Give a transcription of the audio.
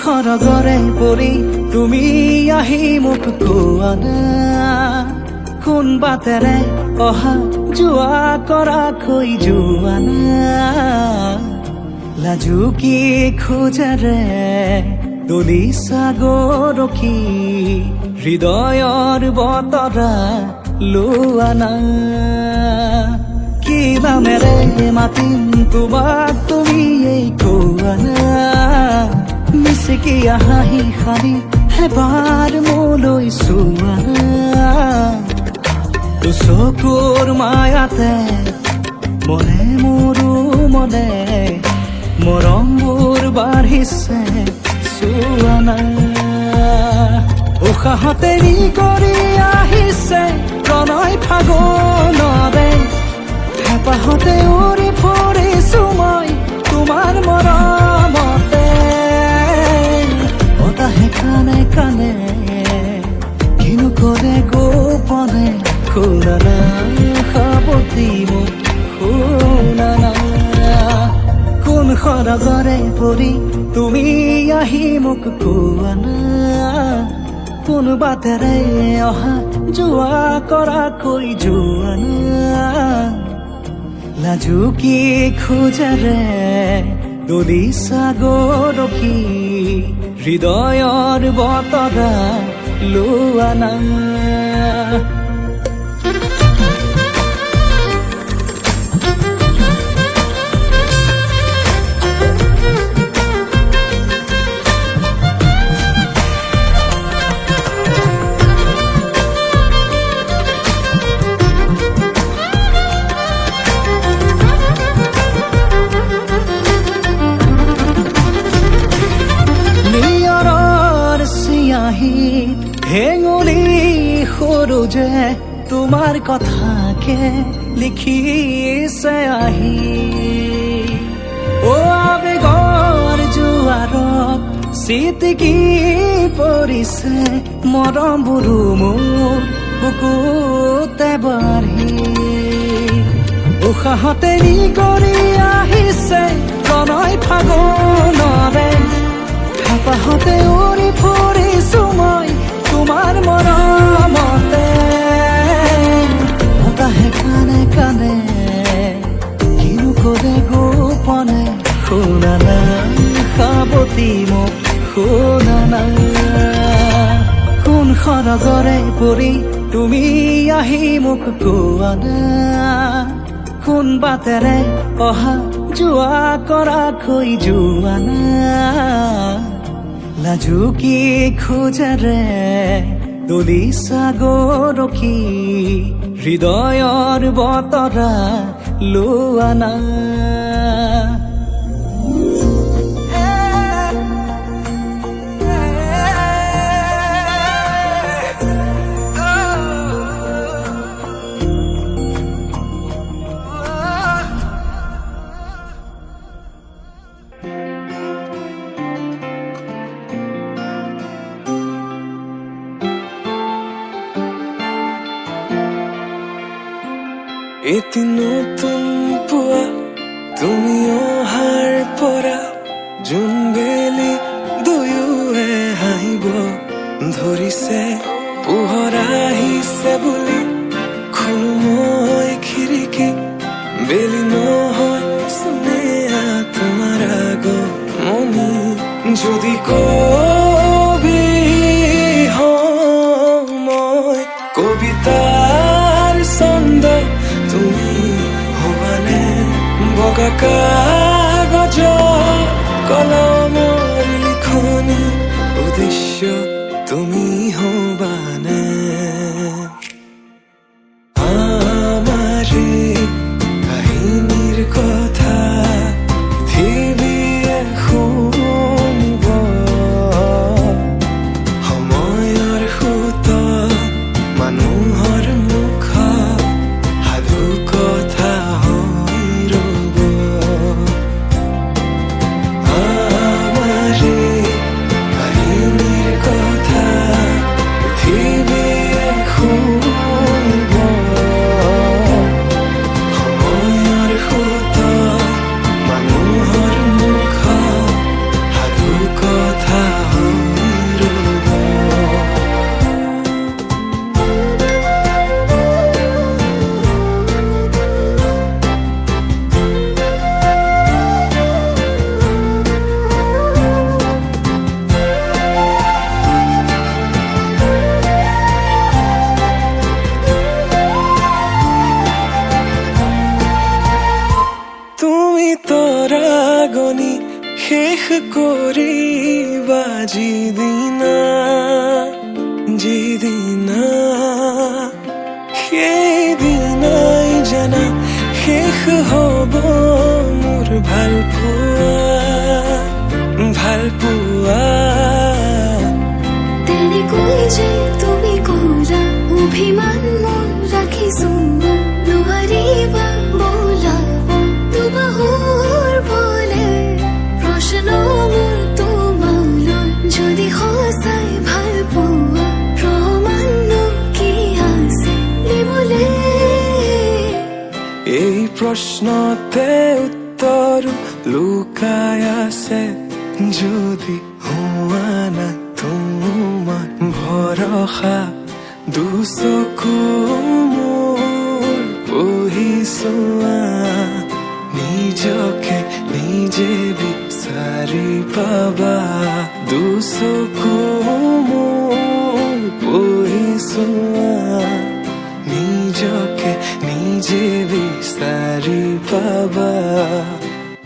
সৰগৰে পৰি তুমি আহি মোক কোৱা না, কোন বাটেৰে অহা যোৱা কৰা কৈ যোৱা না, লাজু কি খোজেৰে দলিছা গৰখি হৃদয়ৰ বতৰা লোৱা না, কি নামেৰে মাতিম তোমাক তুমি এই কোৱা না, মিচিকি হাঁহি সাৰি এবাৰ মোলৈ চোৱা না, চকুৰ মায়াতে মনে মোৰো মনে মৰমবোৰ বাঢ়িছে চোৱা না, উশাহতে নি কৰি আহিছে প্ৰণয় ফাগুনৰে, হেঁপাহতে উৰি ফুৰিছো মই তোমাৰ মৰমতে, বতাহে কানে কানে কিনো কৰে গোপনে, শুনা না সাৱতি মোক শুনা না, কোন সৰগৰে পৰি তুমি আহি মোক কোৱা না, কোন বাটেৰে অহা যোৱা কৰা কৈ যোৱা না, লাজু কি খোজেৰে দলিছা গৰখি হৃদয়ৰ বতৰা লোৱা না। হেঙুলি সৰু যে তোমাৰ কথাকে লিখিছে আহি, অ আবেগৰ জোৱাৰত চিটিকি পৰিছে মৰমবোৰো মোৰ বুকুতে বাঢ়ি, উশাহতে নি কৰি আহিছে প্ৰণয় ফাগুনৰে, হেঁপাহতে উৰি ফুৰিছো মই তোমাৰ মৰমতে, বতাহে কানে কানে কিনো কৰে গোপনে, শুনা না সাৱতি মোক শুনা না, কোন সৰগৰে পৰি তুমি আহি মোক কোৱা না, কোন বাটেৰে অহা যোৱা কৰা কৈ যোৱা না, লাজু কি খোজেৰে দলিছা গৰখি হৃদয়ৰ বতৰা লোৱা না। এটি নতুন পুৱা তুমি অহাৰ পৰা জোনবেলি দুয়োৱে হাঁহিব ধৰিছে, পোহৰ আহিছে বুলি খোলো মই খিৰিকী, বেলি নহয় চুনেয়া তোমাৰ আগমনি, যদি কবি হওঁ মই কবিতাৰ ছন্দ তুমি হবানে, বগা কাগজ কলমৰ লিখনি উদ্দেশ্য তুমি হবানে, আমাৰে কাহিনীৰ কথা পৃথিৱীয়ে শুনিব, সময়ৰ সোঁত মানুহৰ মুখ সাধু কথা হৈ ৰব, আমাৰে কাহিনীৰ কথা পৃথিৱীয়ে শুনিব, শেষ কৰিবা যিদিনা সেইদিনাই জানা শেষ হ'ব মোৰ ভাল পোৱা তেনেকৈ যে তুমি কৰা অভিমান মোৰ ৰাখিছো নোৱাৰিবা বোলাব দুবাহুৰ বলে প্ৰশ্ন মোৰ তোমালৈ যদি সঁচাই ভাল পোৱা প্ৰমাণনো কি আছে দিবলে এই প্ৰশ্নতে উত্তৰ লুকাই আছে যদি হোৱা না তোমাৰ ভৰসা দুচকু মোৰ পঢ়িছোৱা নিজকে নিজে বিচাৰি পাবা দুচকু মোৰ পঢ়িছোৱা নিজকে নিজে বিচাৰি পাবা